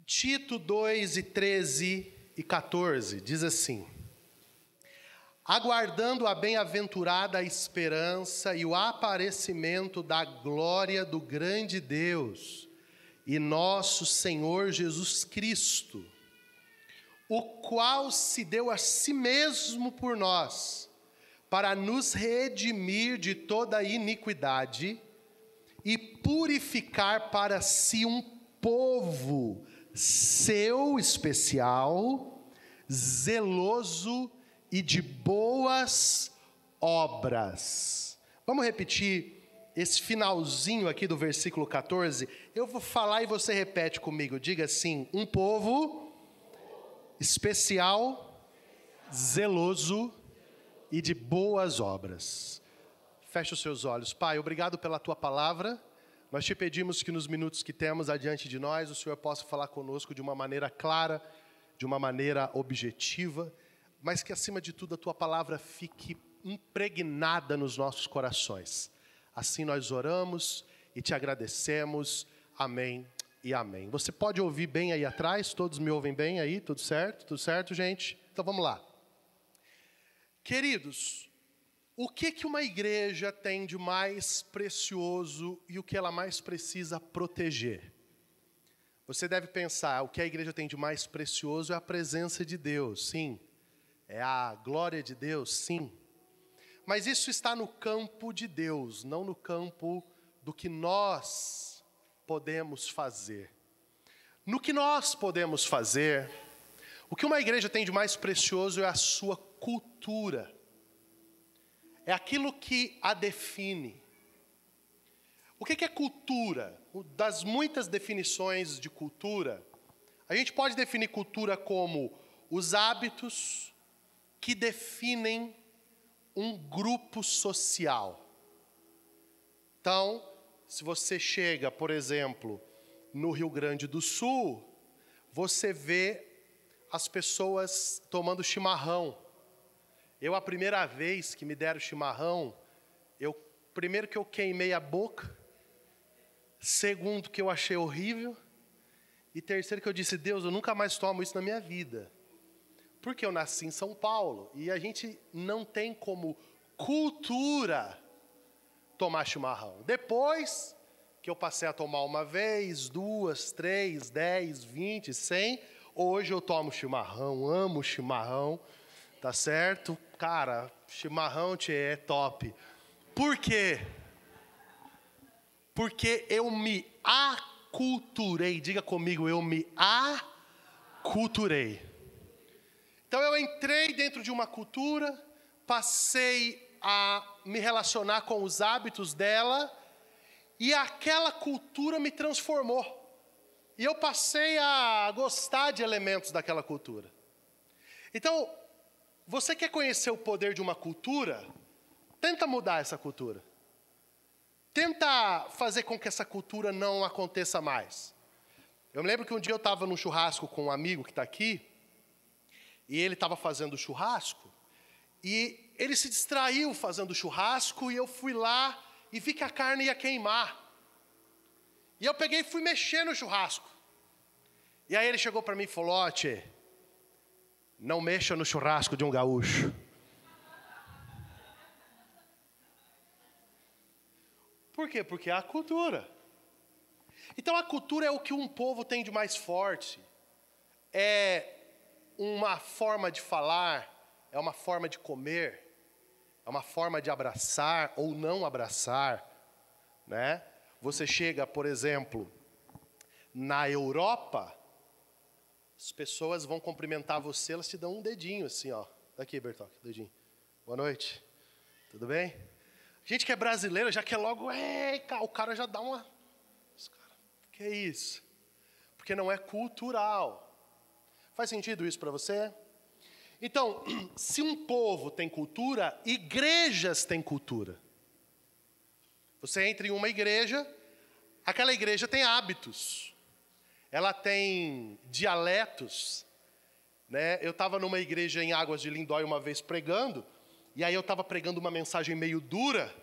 Tito 2, 13 e 14, diz assim: aguardando a bem-aventurada esperança e o aparecimento da glória do grande Deus e nosso Senhor Jesus Cristo, o qual se deu a si mesmo por nós, para nos redimir de toda iniquidade e purificar para si um povo seu especial, zeloso e de boas obras. Vamos repetir esse finalzinho aqui do versículo 14? Eu vou falar e você repete comigo. Diga assim: um povo especial, zeloso e de boas obras. Feche os seus olhos. Pai, obrigado pela tua palavra. Nós te pedimos que nos minutos que temos adiante de nós, o Senhor possa falar conosco de uma maneira clara, de uma maneira objetiva, mas que acima de tudo a tua palavra fique impregnada nos nossos corações. Assim nós oramos e te agradecemos. Amém e amém. Você pode ouvir bem aí atrás? Todos me ouvem bem aí? Tudo certo? Tudo certo, gente? Então vamos lá. Queridos, o que uma igreja tem de mais precioso e o que ela mais precisa proteger? Você deve pensar, o que a igreja tem de mais precioso é a presença de Deus, sim. É a glória de Deus, sim. Mas isso está no campo de Deus, não no campo do que nós podemos fazer. No que nós podemos fazer, o que uma igreja tem de mais precioso é a sua cultura. É aquilo que a define. O que é cultura? Das muitas definições de cultura, a gente pode definir cultura como os hábitos que definem um grupo social. Então, se você chega, por exemplo, no Rio Grande do Sul, você vê as pessoas tomando chimarrão. A primeira vez que me deram chimarrão, primeiro que eu queimei a boca, segundo que eu achei horrível, e terceiro que eu disse: Deus, eu nunca mais tomo isso na minha vida. Porque eu nasci em São Paulo, e a gente não tem como cultura tomar chimarrão. Depois que eu passei a tomar uma vez, 2, 3, 10, 20, 100, hoje eu tomo chimarrão, amo chimarrão, tá certo? Cara, chimarrão é top. Por quê? Porque eu me aculturei. Diga comigo, eu me aculturei. Então eu entrei dentro de uma cultura, passei a me relacionar com os hábitos dela, e aquela cultura me transformou. E eu passei a gostar de elementos daquela cultura. Então, você quer conhecer o poder de uma cultura? Tenta mudar essa cultura. Tenta fazer com que essa cultura não aconteça mais. Eu me lembro que um dia eu estava num churrasco com um amigo que está aqui, e ele estava fazendo churrasco, e ele se distraiu fazendo churrasco, e eu fui lá e vi que a carne ia queimar. E eu peguei e fui mexer no churrasco. E aí ele chegou para mim e falou: ó, tchê, não mexa no churrasco de um gaúcho. Por quê? Porque é a cultura. Então a cultura é o que um povo tem de mais forte. É uma forma de falar, é uma forma de comer, é uma forma de abraçar ou não abraçar, né? Você chega, por exemplo, na Europa, as pessoas vão cumprimentar você, elas te dão um dedinho assim, ó. Aqui, Bertoc, dedinho. Boa noite. Tudo bem? A gente que é brasileiro já quer logo, o cara já dá uma... Que é isso? Porque não é cultural. Faz sentido isso para você? Então, se um povo tem cultura, igrejas têm cultura. Você entra em uma igreja, aquela igreja tem hábitos. Ela tem dialetos, né? Eu estava numa igreja em Águas de Lindóia uma vez pregando, e aí eu estava pregando uma mensagem meio dura,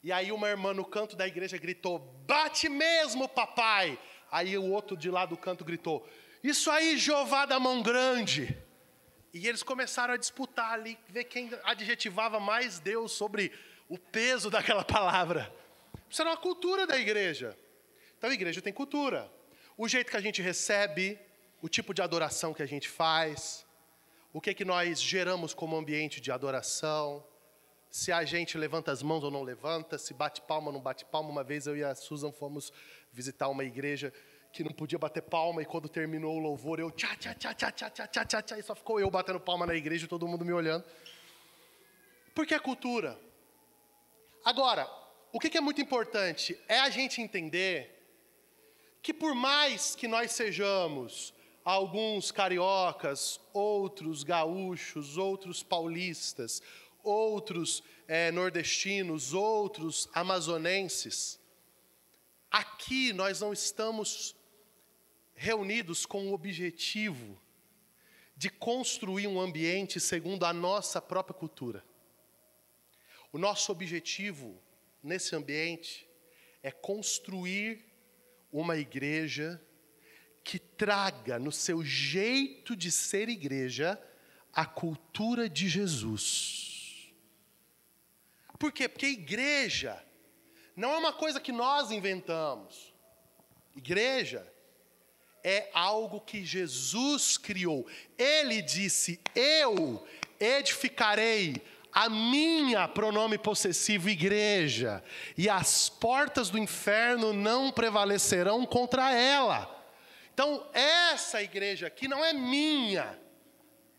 e aí uma irmã no canto da igreja gritou: bate mesmo, papai! Aí o outro de lá do canto gritou, isso aí, Jeová da mão grande. E eles começaram a disputar ali, ver quem adjetivava mais Deus sobre o peso daquela palavra. Isso era uma cultura da igreja. Então a igreja tem cultura. O jeito que a gente recebe, o tipo de adoração que a gente faz, o que nós geramos como ambiente de adoração, se a gente levanta as mãos ou não levanta, se bate palma ou não bate palma. Uma vez eu e a Susan fomos visitar uma igreja que não podia bater palma, e quando terminou o louvor, eu tchá, tchá, tchá, tchá, tchá, tchá, tchá, tchá, tchá, e só ficou eu batendo palma na igreja e todo mundo me olhando. Porque é cultura. Agora, o que é muito importante é a gente entender que por mais que nós sejamos alguns cariocas, outros gaúchos, outros paulistas, outros nordestinos, outros amazonenses, aqui nós não estamos reunidos com o objetivo de construir um ambiente segundo a nossa própria cultura. O nosso objetivo nesse ambiente é construir uma igreja que traga no seu jeito de ser igreja a cultura de Jesus. Por quê? Porque igreja não é uma coisa que nós inventamos. Igreja é algo que Jesus criou. Ele disse, eu edificarei a minha, pronome possessivo, igreja, e as portas do inferno não prevalecerão contra ela. Então, essa igreja aqui não é minha,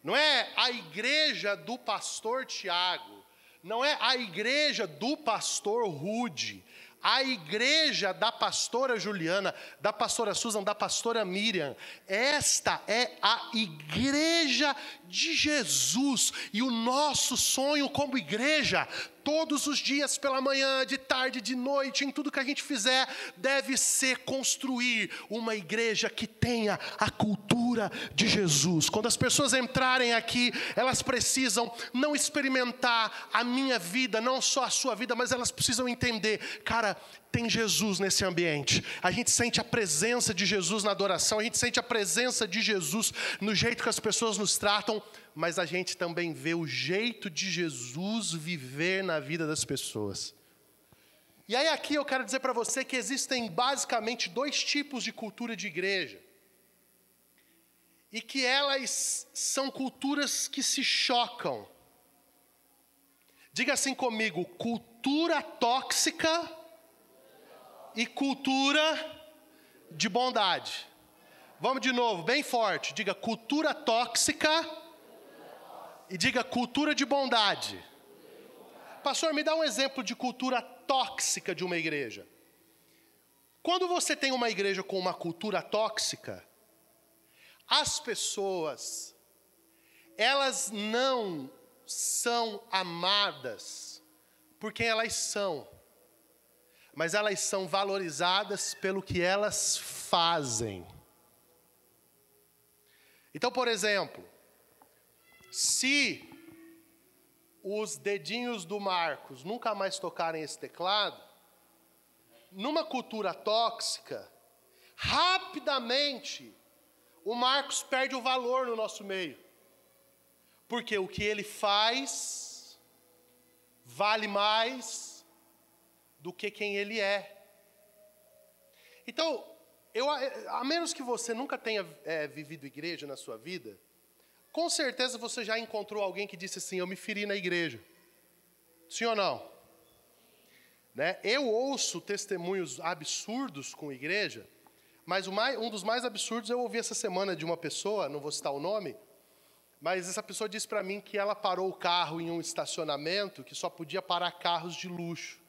não é a igreja do pastor Tiago, não é a igreja do pastor Rude, a igreja da pastora Juliana, da pastora Susan, da pastora Miriam. Esta é a igreja de Jesus. E o nosso sonho como igreja, todos os dias, pela manhã, de tarde, de noite, em tudo que a gente fizer, deve ser construir uma igreja que tenha a cultura de Jesus. Quando as pessoas entrarem aqui, elas precisam não experimentar a minha vida, não só a sua vida, mas elas precisam entender, cara, tem Jesus nesse ambiente. A gente sente a presença de Jesus na adoração, a gente sente a presença de Jesus no jeito que as pessoas nos tratam, mas a gente também vê o jeito de Jesus viver na vida das pessoas. E aí aqui eu quero dizer para você que existem basicamente 2 tipos de cultura de igreja. E que elas são culturas que se chocam. Diga assim comigo, cultura tóxica e cultura de bondade. Vamos de novo, bem forte. Diga cultura tóxica e diga cultura de bondade. Pastor, me dá um exemplo de cultura tóxica de uma igreja. Quando você tem uma igreja com uma cultura tóxica, as pessoas, elas não são amadas por quem elas são, mas elas são valorizadas pelo que elas fazem. Então, por exemplo, se os dedinhos do Marcos nunca mais tocarem esse teclado, numa cultura tóxica, rapidamente o Marcos perde o valor no nosso meio. Porque o que ele faz vale mais do que quem ele é. Então, a menos que você nunca tenha vivido igreja na sua vida, com certeza você já encontrou alguém que disse assim, eu me feri na igreja. Sim ou não? Né? Eu ouço testemunhos absurdos com igreja, mas um dos mais absurdos eu ouvi essa semana de uma pessoa, não vou citar o nome, mas essa pessoa disse para mim que ela parou o carro em um estacionamento que só podia parar carros de luxo.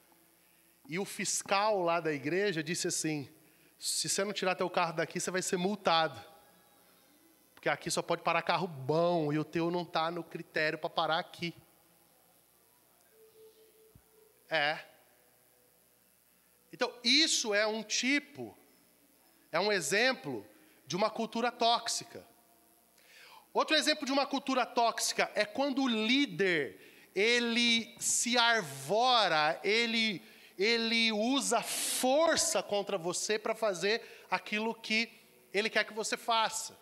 E o fiscal lá da igreja disse assim, se você não tirar teu carro daqui, você vai ser multado. Porque aqui só pode parar carro bom e o teu não está no critério para parar aqui. Então, isso é um exemplo de uma cultura tóxica. Outro exemplo de uma cultura tóxica é quando o líder, ele se arvora, ele usa força contra você para fazer aquilo que Ele quer que você faça.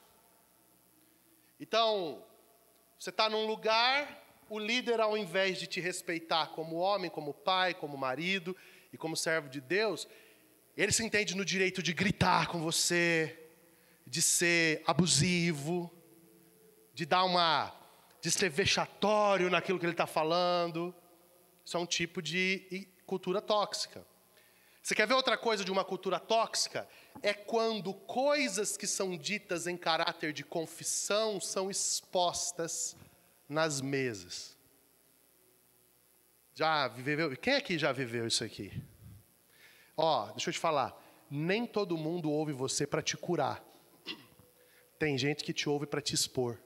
Então, você está num lugar, o líder, ao invés de te respeitar como homem, como pai, como marido e como servo de Deus, ele se entende no direito de gritar com você, de ser abusivo, de ser vexatório naquilo que ele está falando. Isso é um tipo de cultura tóxica. Você quer ver outra coisa de uma cultura tóxica? É quando coisas que são ditas em caráter de confissão são expostas nas mesas. Já viveu? Quem aqui já viveu isso aqui? Deixa eu te falar. Nem todo mundo ouve você para te curar. Tem gente que te ouve para te expor.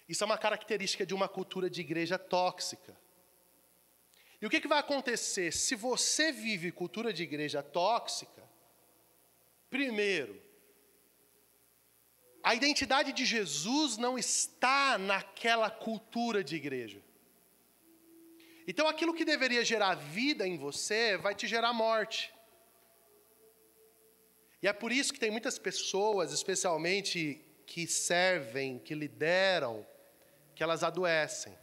Isso é uma característica de uma cultura de igreja tóxica. E o que vai acontecer? Se você vive cultura de igreja tóxica, primeiro, a identidade de Jesus não está naquela cultura de igreja. Então aquilo que deveria gerar vida em você vai te gerar morte. E é por isso que tem muitas pessoas, especialmente que servem, que lideram, que elas adoecem.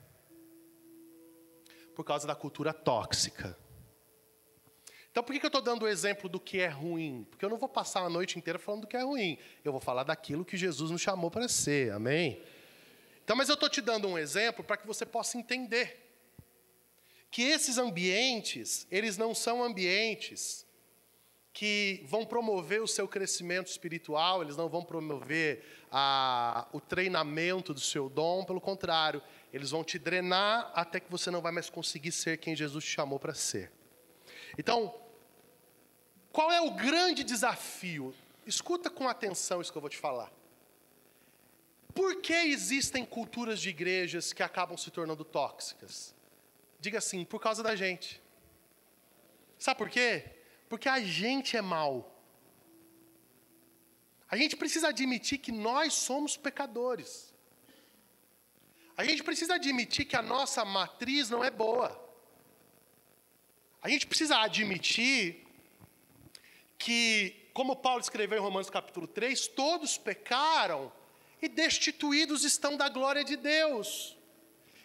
Por causa da cultura tóxica. Então por que eu estou dando o exemplo do que é ruim? Porque eu não vou passar a noite inteira falando do que é ruim. Eu vou falar daquilo que Jesus nos chamou para ser, amém? Então, mas eu estou te dando um exemplo para que você possa entender que esses ambientes, eles não são ambientes que vão promover o seu crescimento espiritual, eles não vão promover o treinamento do seu dom, pelo contrário, eles vão te drenar até que você não vai mais conseguir ser quem Jesus te chamou para ser. Então, qual é o grande desafio? Escuta com atenção isso que eu vou te falar. Por que existem culturas de igrejas que acabam se tornando tóxicas? Diga assim, por causa da gente. Sabe por quê? Porque a gente é mau. A gente precisa admitir que nós somos pecadores. A gente precisa admitir que a nossa matriz não é boa. A gente precisa admitir que, como Paulo escreveu em Romanos capítulo 3, todos pecaram e destituídos estão da glória de Deus.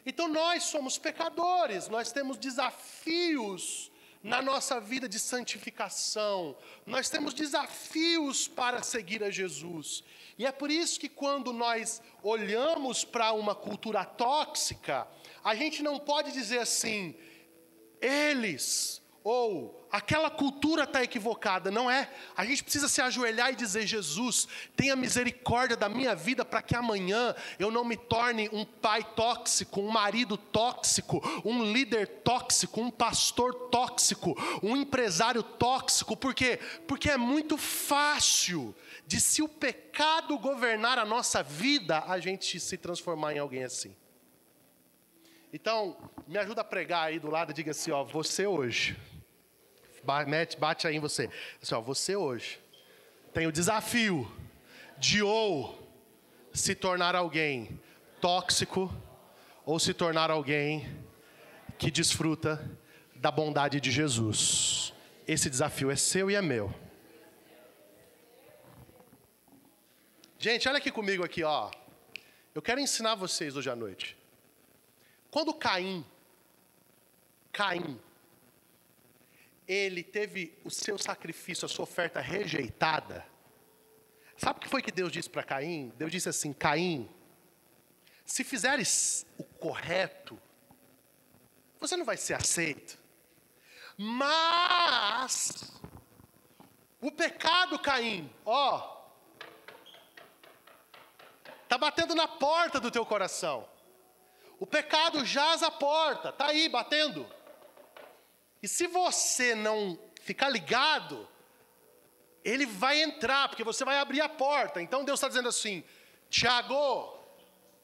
Então nós somos pecadores, nós temos desafios na nossa vida de santificação. Nós temos desafios para seguir a Jesus. E é por isso que quando nós olhamos para uma cultura tóxica, a gente não pode dizer assim, eles ou aquela cultura está equivocada. Não é. A gente precisa se ajoelhar e dizer, Jesus, tenha misericórdia da minha vida para que amanhã eu não me torne um pai tóxico, um marido tóxico, um líder tóxico, um pastor tóxico, um empresário tóxico. Por quê? Porque é muito fácil de, se o pecado governar a nossa vida, a gente se transformar em alguém assim. Então, me ajuda a pregar aí do lado e diga assim, você hoje, bate aí em você, assim, você hoje tem o desafio de ou se tornar alguém tóxico, ou se tornar alguém que desfruta da bondade de Jesus. Esse desafio é seu e é meu. Gente, olha aqui comigo aqui, eu quero ensinar vocês hoje à noite. Quando Caim, ele teve o seu sacrifício, a sua oferta rejeitada, sabe o que foi que Deus disse para Caim? Deus disse assim, Caim, se fizeres o correto, você não vai ser aceito. Mas, o pecado, Caim, está batendo na porta do teu coração. O pecado jaz à porta, está aí batendo. E se você não ficar ligado, ele vai entrar, porque você vai abrir a porta. Então Deus está dizendo assim, Tiago,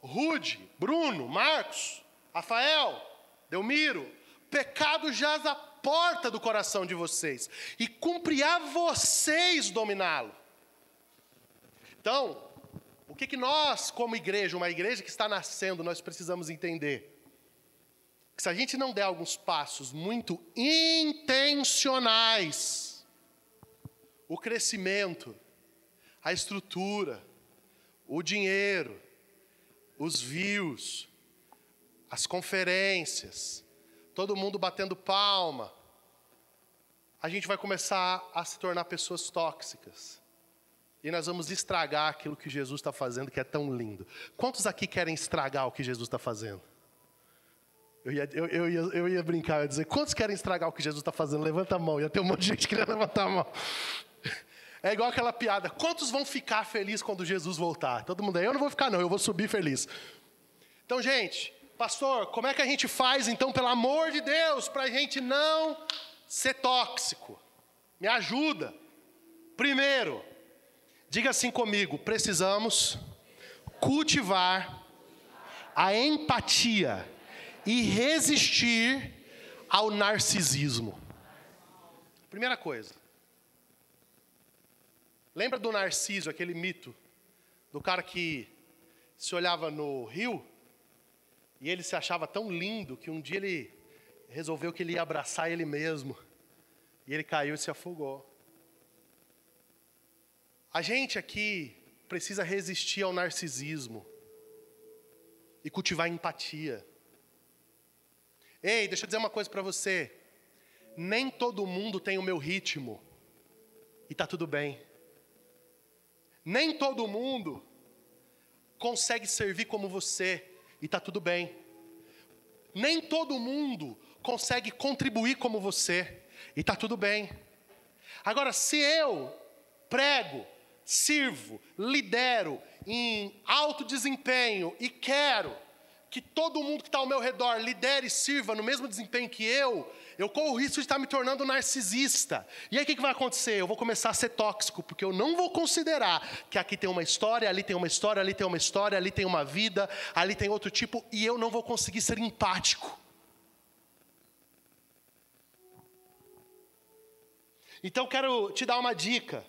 Rude, Bruno, Marcos, Rafael, Delmiro, pecado jaz à porta do coração de vocês. E cumprirá vocês dominá-lo. Então, o que nós, como igreja, uma igreja que está nascendo, nós precisamos entender? Que se a gente não der alguns passos muito intencionais o crescimento, a estrutura, o dinheiro, os views, as conferências, todo mundo batendo palma, a gente vai começar a se tornar pessoas tóxicas. E nós vamos estragar aquilo que Jesus está fazendo, que é tão lindo. Quantos aqui querem estragar o que Jesus está fazendo? Eu ia brincar, eu ia dizer, quantos querem estragar o que Jesus está fazendo? Levanta a mão, ia ter um monte de gente querendo levantar a mão. É igual aquela piada, quantos vão ficar felizes quando Jesus voltar? Todo mundo aí, eu não vou ficar não, eu vou subir feliz. Então, gente, pastor, como é que a gente faz, então, pelo amor de Deus, para a gente não ser tóxico? Me ajuda. Primeiro, diga assim comigo, precisamos cultivar a empatia e resistir ao narcisismo. Primeira coisa. Lembra do Narciso, aquele mito do cara que se olhava no rio e ele se achava tão lindo que um dia ele resolveu que ele ia abraçar ele mesmo e ele caiu e se afogou. A gente aqui precisa resistir ao narcisismo e cultivar empatia. Ei, deixa eu dizer uma coisa para você. Nem todo mundo tem o meu ritmo. E tá tudo bem. Nem todo mundo consegue servir como você. E tá tudo bem. Nem todo mundo consegue contribuir como você. E tá tudo bem. Agora, se eu prego, sirvo, lidero em alto desempenho e quero que todo mundo que está ao meu redor lidere e sirva no mesmo desempenho que eu corro o risco de estar me tornando narcisista. E aí o que vai acontecer? Eu vou começar a ser tóxico, porque eu não vou considerar que aqui tem uma história, ali tem uma história, ali tem uma história, ali tem uma vida, ali tem outro tipo, e eu não vou conseguir ser empático. Então quero te dar uma dica.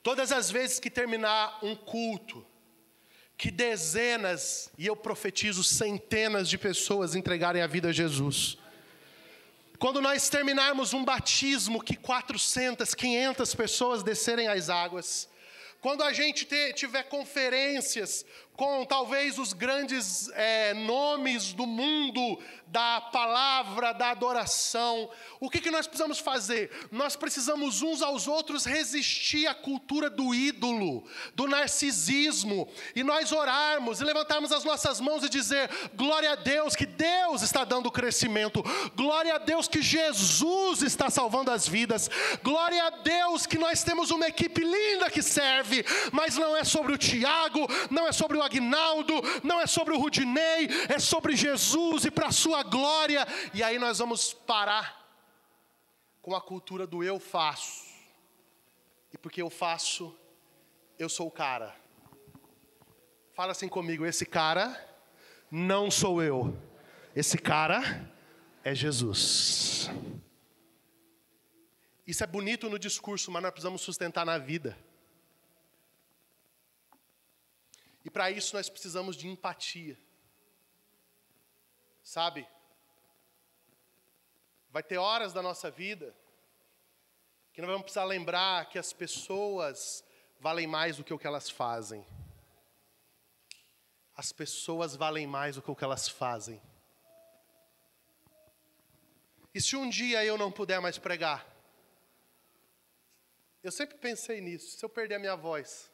Todas as vezes que terminar um culto, que dezenas, e eu profetizo centenas de pessoas entregarem a vida a Jesus. Quando nós terminarmos um batismo, que 400, 500 pessoas descerem às águas. Quando a gente tiver conferências com talvez os grandes nomes do mundo, da palavra, da adoração, o que nós precisamos fazer? Nós precisamos uns aos outros resistir à cultura do ídolo, do narcisismo, e nós orarmos e levantarmos as nossas mãos e dizer, glória a Deus que Deus está dando crescimento, glória a Deus que Jesus está salvando as vidas, glória a Deus que nós temos uma equipe linda que serve, mas não é sobre o Tiago, não é sobre o Aguinaldo, não é sobre o Rudinei, é sobre Jesus e para a sua glória. E aí nós vamos parar com a cultura do eu faço. E porque eu faço, eu sou o cara. Fala assim comigo, esse cara não sou eu. Esse cara é Jesus. Isso é bonito no discurso, mas nós precisamos sustentar na vida. E para isso nós precisamos de empatia. Sabe? Vai ter horas da nossa vida que nós vamos precisar lembrar que as pessoas valem mais do que o que elas fazem. As pessoas valem mais do que o que elas fazem. E se um dia eu não puder mais pregar? Eu sempre pensei nisso, se eu perder a minha voz.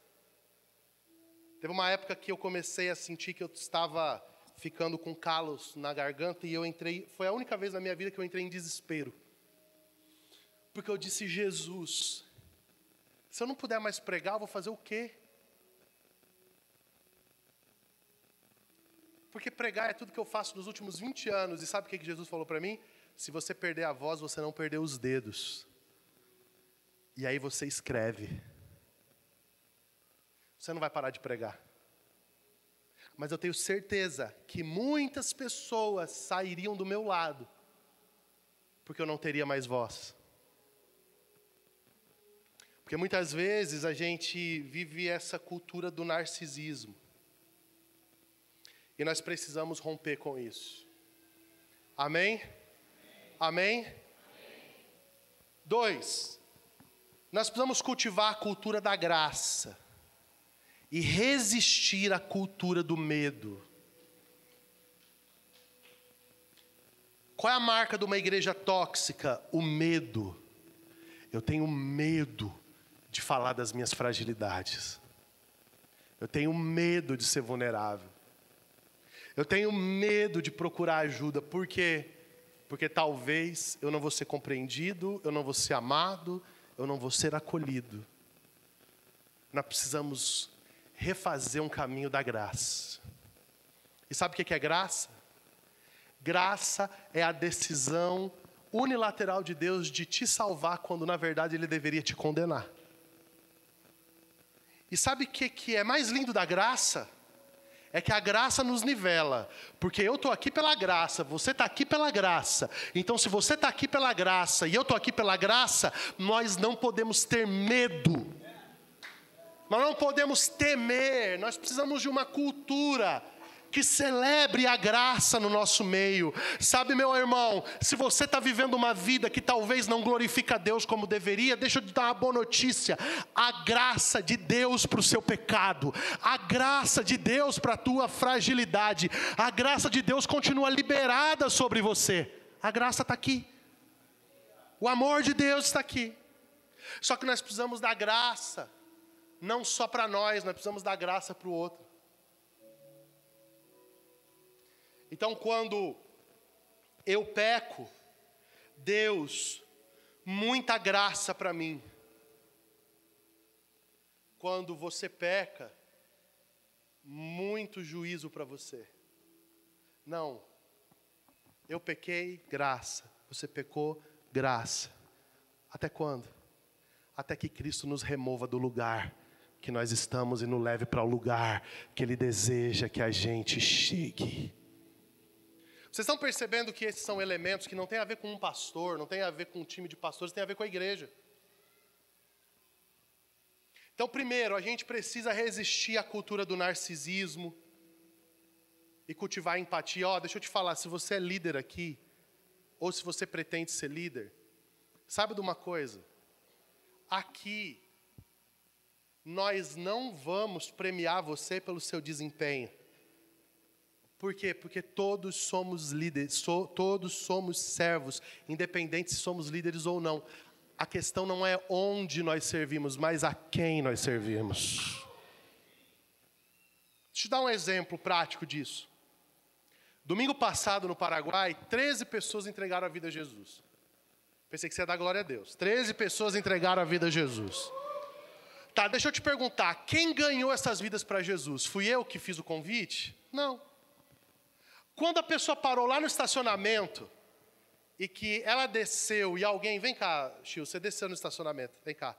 Teve uma época que eu comecei a sentir que eu estava ficando com calos na garganta e eu entrei, foi a única vez na minha vida que eu entrei em desespero. Porque eu disse, Jesus, se eu não puder mais pregar, eu vou fazer o quê? Porque pregar é tudo que eu faço nos últimos 20 anos. E sabe o que Jesus falou para mim? Se você perder a voz, você não perdeu os dedos. E aí você escreve. Você não vai parar de pregar. Mas eu tenho certeza que muitas pessoas sairiam do meu lado, porque eu não teria mais voz. Porque muitas vezes a gente vive essa cultura do narcisismo. E nós precisamos romper com isso. Amém? Amém? 2. Nós precisamos cultivar a cultura da graça e resistir à cultura do medo. Qual é a marca de uma igreja tóxica? O medo. Eu tenho medo de falar das minhas fragilidades. Eu tenho medo de ser vulnerável. Eu tenho medo de procurar ajuda. Por quê? Porque talvez eu não vou ser compreendido, eu não vou ser amado, eu não vou ser acolhido. Nós precisamos refazer um caminho da graça. E sabe o que é graça? Graça é a decisão unilateral de Deus de te salvar quando na verdade Ele deveria te condenar. E sabe o que é mais lindo da graça? É que a graça nos nivela, porque eu estou aqui pela graça, você está aqui pela graça. Então se você está aqui pela graça e eu estou aqui pela graça, nós não podemos ter medo. Nós não podemos temer, nós precisamos de uma cultura que celebre a graça no nosso meio. Sabe, meu irmão, se você está vivendo uma vida que talvez não glorifica a Deus como deveria, deixa eu te dar uma boa notícia. A graça de Deus para o seu pecado, a graça de Deus para a tua fragilidade, a graça de Deus continua liberada sobre você. A graça está aqui. O amor de Deus está aqui. Só que nós precisamos da graça, não só para nós precisamos da graça para o outro. Então, quando eu peco, Deus, muita graça para mim. Quando você peca, muito juízo para você. Não, eu pequei, graça. Você pecou, graça. Até quando? Até que Cristo nos remova do lugar que nós estamos e nos leve para o lugar que Ele deseja que a gente chegue. Vocês estão percebendo que esses são elementos que não tem a ver com um pastor, não tem a ver com um time de pastores, tem a ver com a igreja. Então, primeiro, a gente precisa resistir à cultura do narcisismo e cultivar a empatia. Deixa eu te falar, se você é líder aqui, ou se você pretende ser líder, sabe de uma coisa? Aqui, nós não vamos premiar você pelo seu desempenho. Por quê? Porque todos somos líderes, todos somos servos, independente se somos líderes ou não. A questão não é onde nós servimos, mas a quem nós servimos. Deixa eu te dar um exemplo prático disso. Domingo passado no Paraguai, 13 pessoas entregaram a vida a Jesus. Pensei que você ia dar glória a Deus. 13 pessoas entregaram a vida a Jesus. Tá, deixa eu te perguntar, quem ganhou essas vidas para Jesus? Fui eu que fiz o convite? Não. Quando a pessoa parou lá no estacionamento e que ela desceu e alguém... Vem cá, Chil, você desceu no estacionamento, vem cá.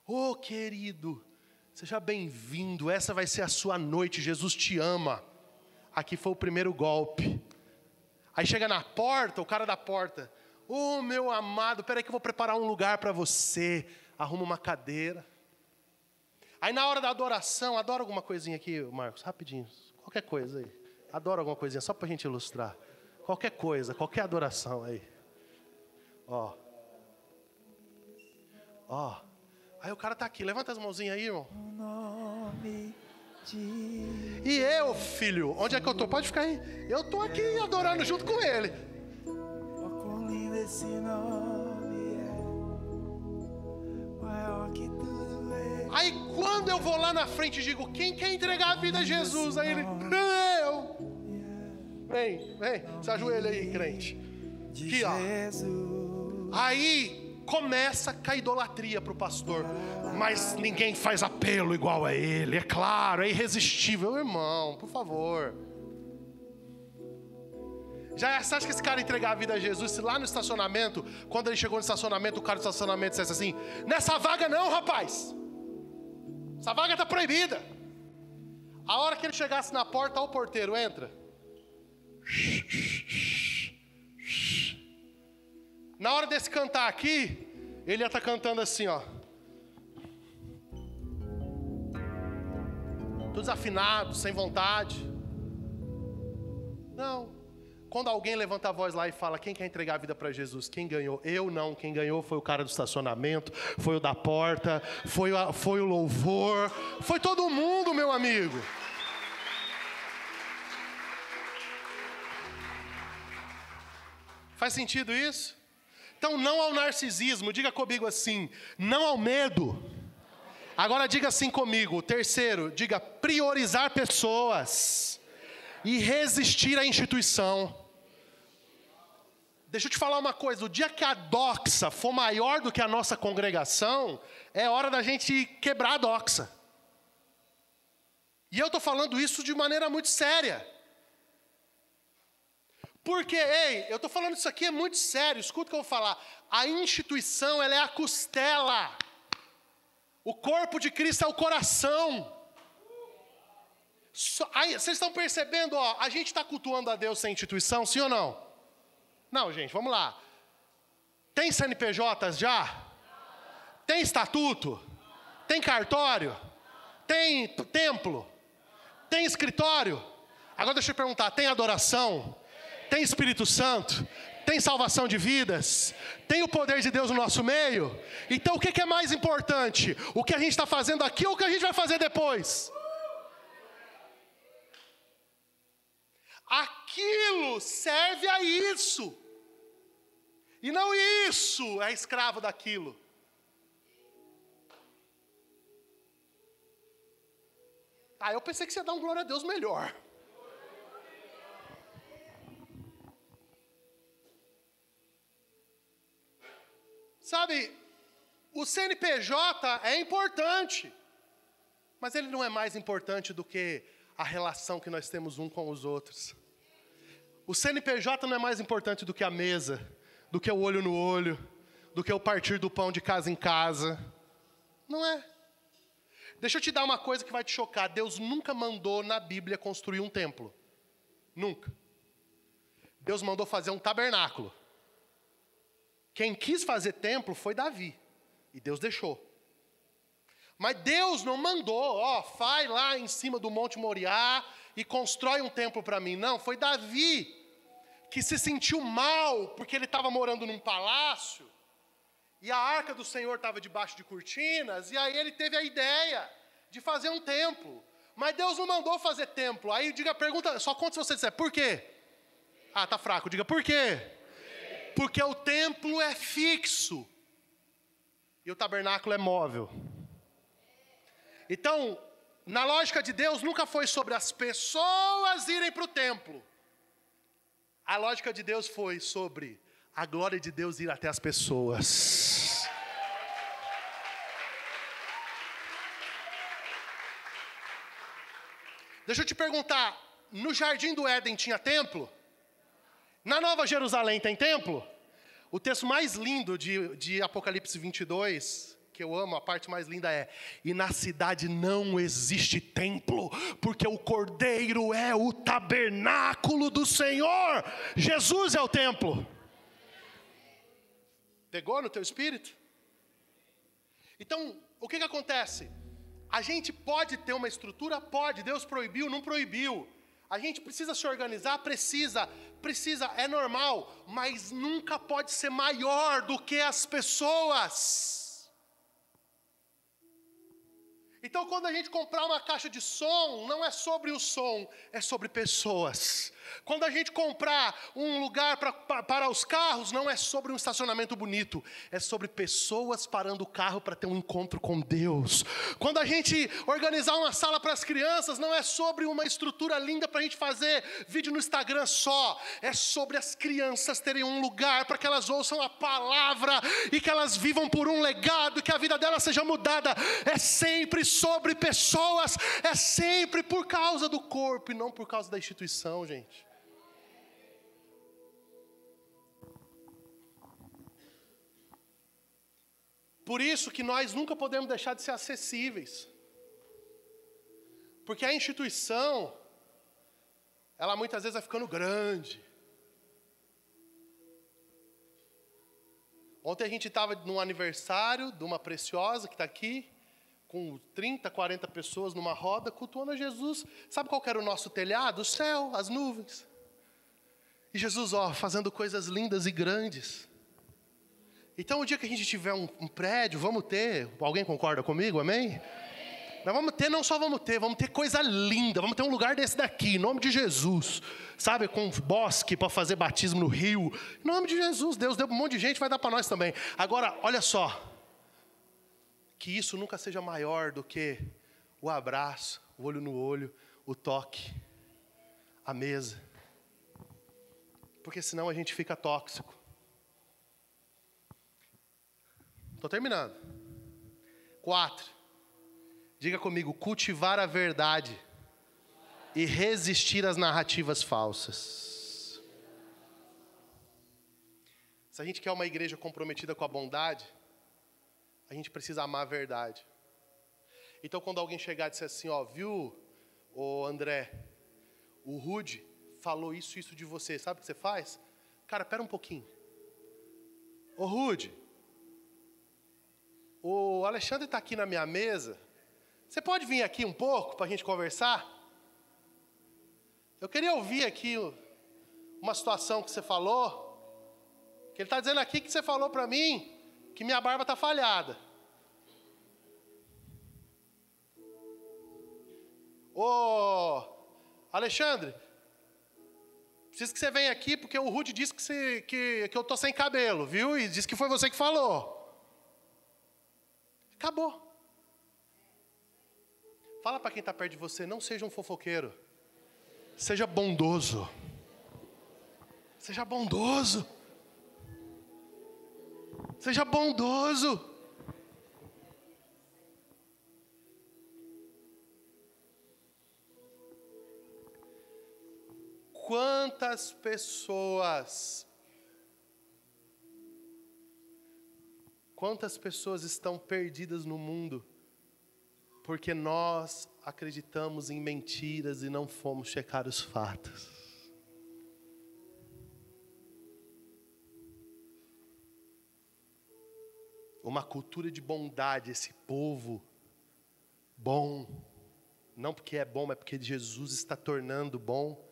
Ô, querido, seja bem-vindo, essa vai ser a sua noite, Jesus te ama. Aqui foi o primeiro golpe. Aí chega na porta, o cara da porta. Ô, meu amado, peraí que eu vou preparar um lugar para você. Arruma uma cadeira. Aí na hora da adoração, adora alguma coisinha aqui, Marcos, rapidinho, qualquer coisa aí. Adoro alguma coisinha, só para a gente ilustrar. Qualquer coisa, qualquer adoração aí. Ó. Aí o cara está aqui, levanta as mãozinhas aí, irmão. E eu, filho, onde é que eu estou? Pode ficar aí. Eu estou aqui adorando junto com ele. Quão lindo esse nome é, maior que tudo é. Aí quando eu vou lá na frente e digo, quem quer entregar a vida a Jesus? Aí ele, eu. Vem, se ajoelha aí, crente. Aqui, ó. Aí começa com a idolatria para o pastor. Mas ninguém faz apelo igual a ele, é claro, é irresistível. Irmão, por favor. Você acha que esse cara entregar a vida a Jesus, se lá no estacionamento, quando ele chegou no estacionamento, o cara do estacionamento dissesse assim, nessa vaga não, rapaz. Essa vaga está proibida. A hora que ele chegasse na porta, o porteiro entra. Na hora desse cantar aqui, ele ia estar cantando assim, ó. Tudo desafinado, sem vontade. Não. quando alguém levanta a voz lá e fala, quem quer entregar a vida para Jesus? Quem ganhou? Eu não, quem ganhou foi o cara do estacionamento, foi o da porta, foi o louvor, foi todo mundo, meu amigo. Faz sentido isso? Então não ao narcisismo, diga comigo assim, não ao medo. Agora diga assim comigo, terceiro, diga priorizar pessoas e resistir à instituição. Deixa eu te falar uma coisa, o dia que a doxa for maior do que a nossa congregação, é hora da gente quebrar a doxa. E eu estou falando isso de maneira muito séria. Porque, eu estou falando isso aqui é muito sério, escuta o que eu vou falar. A instituição, ela é a costela. O corpo de Cristo é o coração. Aí, vocês estão percebendo, a gente está cultuando a Deus sem instituição, sim ou não? Não, gente, vamos lá. Tem CNPJs já? Tem estatuto? Tem cartório? Tem templo? Tem escritório? Agora deixa eu perguntar, tem adoração? Tem Espírito Santo? Tem salvação de vidas? Tem o poder de Deus no nosso meio? Então o que é mais importante? O que a gente está fazendo aqui ou o que a gente vai fazer depois? Aquilo serve a isso. E não isso é escravo daquilo. Eu pensei que você ia dar um glória a Deus melhor. Sabe, o CNPJ é importante, mas ele não é mais importante do que a relação que nós temos um com os outros. O CNPJ não é mais importante do que a mesa, do que o olho no olho, do que o partir do pão de casa em casa. Não é. Deixa eu te dar uma coisa que vai te chocar. Deus nunca mandou na Bíblia construir um templo. Nunca. Deus mandou fazer um tabernáculo. Quem quis fazer templo foi Davi. E Deus deixou. Mas Deus não mandou, vai lá em cima do Monte Moriá e constrói um templo para mim. Não, foi Davi que se sentiu mal porque ele estava morando num palácio e a arca do Senhor estava debaixo de cortinas, e aí ele teve a ideia de fazer um templo. Mas Deus não mandou fazer templo. Aí pergunta, só conta se você disser, por quê? Tá fraco, diga por quê? Porque o templo é fixo e o tabernáculo é móvel. Então, na lógica de Deus, nunca foi sobre as pessoas irem para o templo. A lógica de Deus foi sobre a glória de Deus ir até as pessoas. Deixa eu te perguntar, no Jardim do Éden tinha templo? Na Nova Jerusalém tem templo? O texto mais lindo de Apocalipse 22, que eu amo, a parte mais linda é: e na cidade não existe templo, porque o Cordeiro é o tabernáculo do Senhor. Jesus é o templo. Pegou no teu espírito? Então, o que acontece? A gente pode ter uma estrutura? Pode. Deus proibiu? Não proibiu. A gente precisa se organizar? Precisa, é normal, mas nunca pode ser maior do que as pessoas. Então, quando a gente comprar uma caixa de som, não é sobre o som, é sobre pessoas. Quando a gente comprar um lugar para os carros, não é sobre um estacionamento bonito, é sobre pessoas parando o carro para ter um encontro com Deus. Quando a gente organizar uma sala para as crianças, não é sobre uma estrutura linda para a gente fazer vídeo no Instagram só, é sobre as crianças terem um lugar para que elas ouçam a palavra e que elas vivam por um legado e que a vida delas seja mudada. É sempre sobre pessoas, é sempre por causa do corpo e não por causa da instituição, gente. Por isso que nós nunca podemos deixar de ser acessíveis. Porque a instituição, ela muitas vezes vai ficando grande. Ontem a gente estava num aniversário de uma preciosa que está aqui, com 30, 40 pessoas numa roda, cultuando a Jesus. Sabe qual que era o nosso telhado? O céu, as nuvens. E Jesus, fazendo coisas lindas e grandes. Então, o dia que a gente tiver um prédio, vamos ter, alguém concorda comigo, amém? Nós vamos ter, não só vamos ter coisa linda, vamos ter um lugar desse daqui, em nome de Jesus. Sabe, com bosque para fazer batismo no rio. Em nome de Jesus, Deus deu para um monte de gente, vai dar para nós também. Agora, olha só. Que isso nunca seja maior do que o abraço, o olho no olho, o toque, a mesa. Porque senão a gente fica tóxico. Estou terminando. 4. Diga comigo, cultivar a verdade e resistir às narrativas falsas. Se a gente quer uma igreja comprometida com a bondade, a gente precisa amar a verdade. Então, quando alguém chegar e disser assim, viu, André, o Rude falou isso de você, sabe o que você faz? Cara, pera um pouquinho. Ô Rude, o Alexandre está aqui na minha mesa, você pode vir aqui um pouco para a gente conversar? Eu queria ouvir aqui uma situação que você falou, que ele está dizendo aqui que você falou para mim, que minha barba está falhada. Ô, Alexandre, preciso que você venha aqui porque o Rude disse que eu estou sem cabelo, viu? E disse que foi você que falou. Acabou. Fala para quem está perto de você, não seja um fofoqueiro. Seja bondoso. Seja bondoso. Seja bondoso. Quantas pessoas estão perdidas no mundo porque nós acreditamos em mentiras e não fomos checar os fatos. Uma cultura de bondade, esse povo bom, não porque é bom, mas porque Jesus está tornando bom,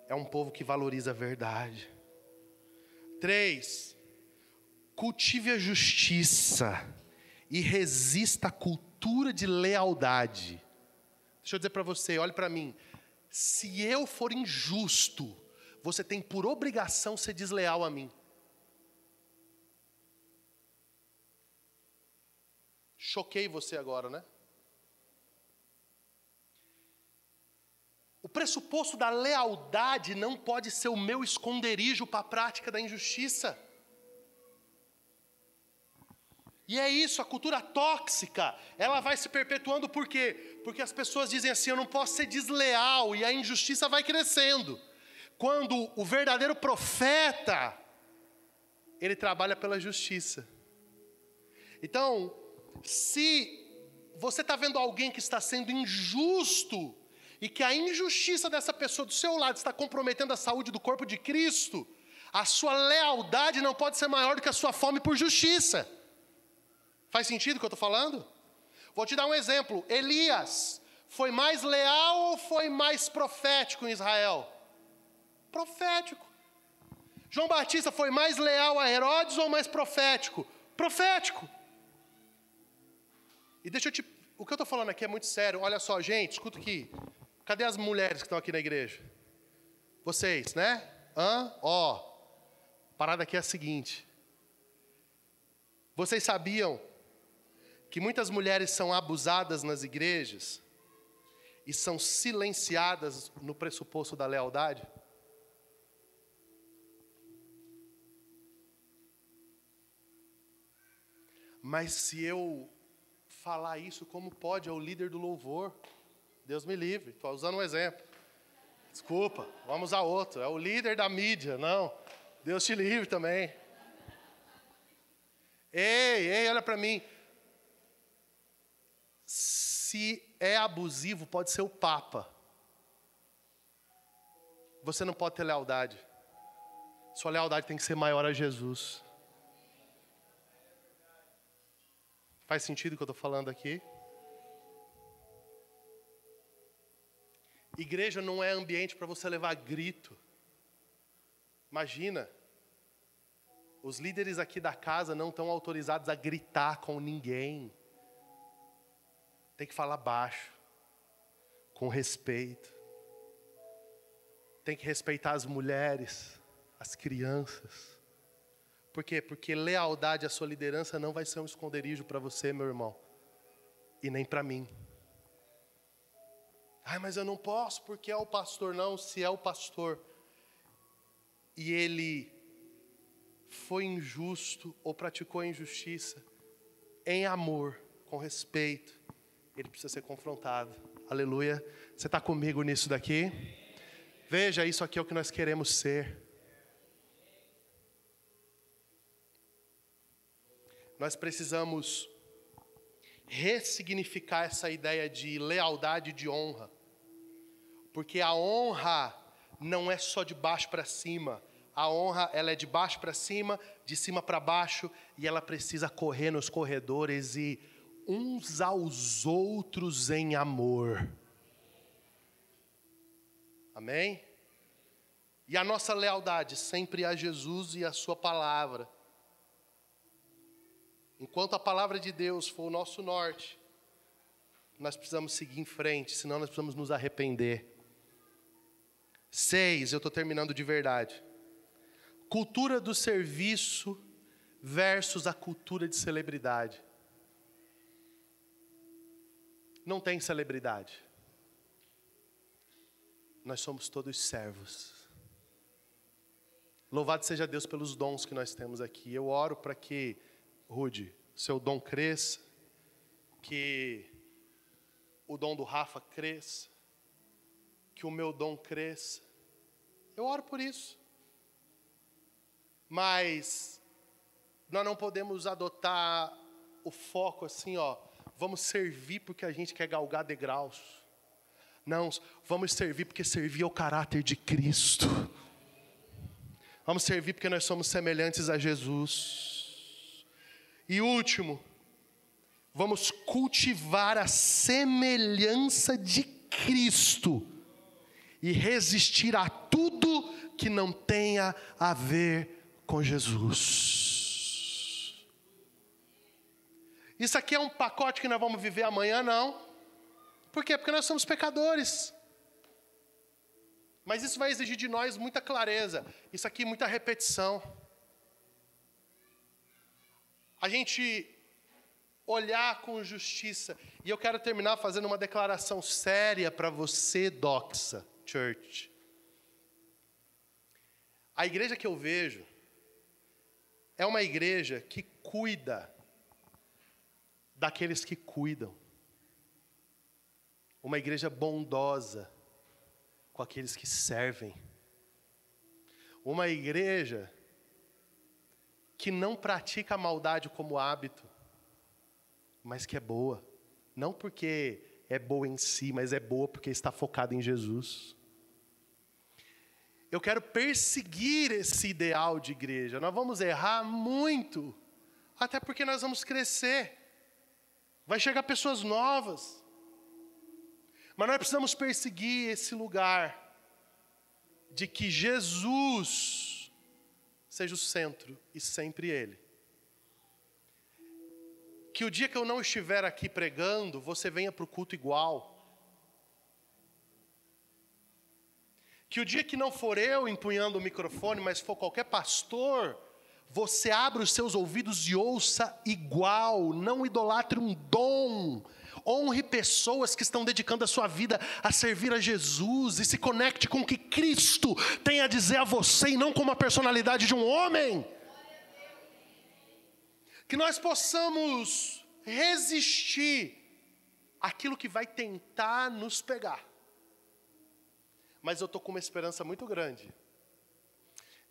é um povo que valoriza a verdade. 3, cultive a justiça e resista à cultura de lealdade. Deixa eu dizer para você, olhe para mim, se eu for injusto, você tem por obrigação ser desleal a mim. Choquei você agora, né? O pressuposto da lealdade não pode ser o meu esconderijo para a prática da injustiça. E é isso, a cultura tóxica, ela vai se perpetuando por quê? Porque as pessoas dizem assim, eu não posso ser desleal, e a injustiça vai crescendo. Quando o verdadeiro profeta, ele trabalha pela justiça. Então, se você está vendo alguém que está sendo injusto, e que a injustiça dessa pessoa do seu lado está comprometendo a saúde do corpo de Cristo, a sua lealdade não pode ser maior do que a sua fome por justiça. Faz sentido o que eu estou falando? Vou te dar um exemplo. Elias foi mais leal ou foi mais profético em Israel? Profético. João Batista foi mais leal a Herodes ou mais profético? Profético. E o que eu estou falando aqui é muito sério. Olha só, gente, escuta aqui. Cadê as mulheres que estão aqui na igreja? Vocês, né? A parada aqui é a seguinte. Vocês sabiam que muitas mulheres são abusadas nas igrejas e são silenciadas no pressuposto da lealdade? Mas se eu falar isso, como pode? É o líder do louvor. Deus me livre, estou usando um exemplo. Desculpa, vamos usar outro. É o líder da mídia, não. Deus te livre também. Ei, olha para mim. Se é abusivo, pode ser o Papa. Você não pode ter lealdade. Sua lealdade tem que ser maior a Jesus. Faz sentido o que eu estou falando aqui? Igreja não é ambiente para você levar grito. Imagina, os líderes aqui da casa não estão autorizados a gritar com ninguém. Tem que falar baixo, com respeito. Tem que respeitar as mulheres, as crianças. Por quê? Porque lealdade à sua liderança não vai ser um esconderijo para você, meu irmão. E nem para mim. Ai, mas eu não posso porque é o pastor. Não, se é o pastor e ele foi injusto ou praticou injustiça, em amor, com respeito, ele precisa ser confrontado. Aleluia. Você está comigo nisso daqui? Veja, isso aqui é o que nós queremos ser. Nós precisamos ressignificar essa ideia de lealdade e de honra. Porque a honra não é só de baixo para cima. A honra, ela é de baixo para cima, de cima para baixo, e ela precisa correr nos corredores e uns aos outros em amor. Amém? E a nossa lealdade sempre a Jesus e a sua palavra. Enquanto a palavra de Deus for o nosso norte, nós precisamos seguir em frente, senão nós precisamos nos arrepender. 6, eu estou terminando de verdade. Cultura do serviço versus a cultura de celebridade. Não tem celebridade. Nós somos todos servos. Louvado seja Deus pelos dons que nós temos aqui. Eu oro para que, Rude, seu dom cresça, que o dom do Rafa cresça, que o meu dom cresça. Eu oro por isso. Mas nós não podemos adotar o foco assim, vamos servir porque a gente quer galgar degraus. Não, vamos servir porque servir é o caráter de Cristo. Vamos servir porque nós somos semelhantes a Jesus. E último, vamos cultivar a semelhança de Cristo e resistir a tudo que não tenha a ver com Jesus. Isso aqui é um pacote que nós vamos viver amanhã? Não. Por quê? Porque nós somos pecadores. Mas isso vai exigir de nós muita clareza. Isso aqui, muita repetição. A gente olhar com justiça. E eu quero terminar fazendo uma declaração séria para você, Doxa Church. A igreja que eu vejo é uma igreja que cuida daqueles que cuidam. Uma igreja bondosa com aqueles que servem. Uma igreja que não pratica a maldade como hábito, mas que é boa. Não porque é boa em si, mas é boa porque está focada em Jesus. Eu quero perseguir esse ideal de igreja. Nós vamos errar muito, até porque nós vamos crescer. Vai chegar pessoas novas. Mas nós precisamos perseguir esse lugar de que Jesus seja o centro e sempre Ele. Que o dia que eu não estiver aqui pregando, você venha para o culto igual. Que o dia que não for eu empunhando o microfone, mas for qualquer pastor, você abra os seus ouvidos e ouça igual. Não idolatre um dom. Honre pessoas que estão dedicando a sua vida a servir a Jesus e se conecte com o que Cristo tem a dizer a você e não como a personalidade de um homem. Que nós possamos resistir àquilo que vai tentar nos pegar. Mas eu estou com uma esperança muito grande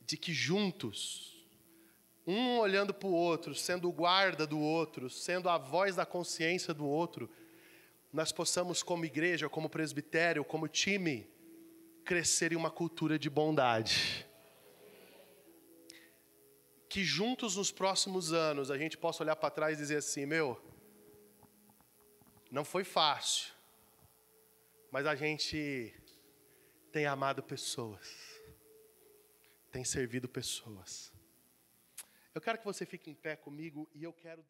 de que juntos, um olhando para o outro, sendo o guarda do outro, sendo a voz da consciência do outro, nós possamos como igreja, como presbitério, como time, crescer em uma cultura de bondade. Que juntos nos próximos anos a gente possa olhar para trás e dizer assim, não foi fácil, mas a gente tem amado pessoas. tem servido pessoas. Eu quero que você fique em pé comigo e eu quero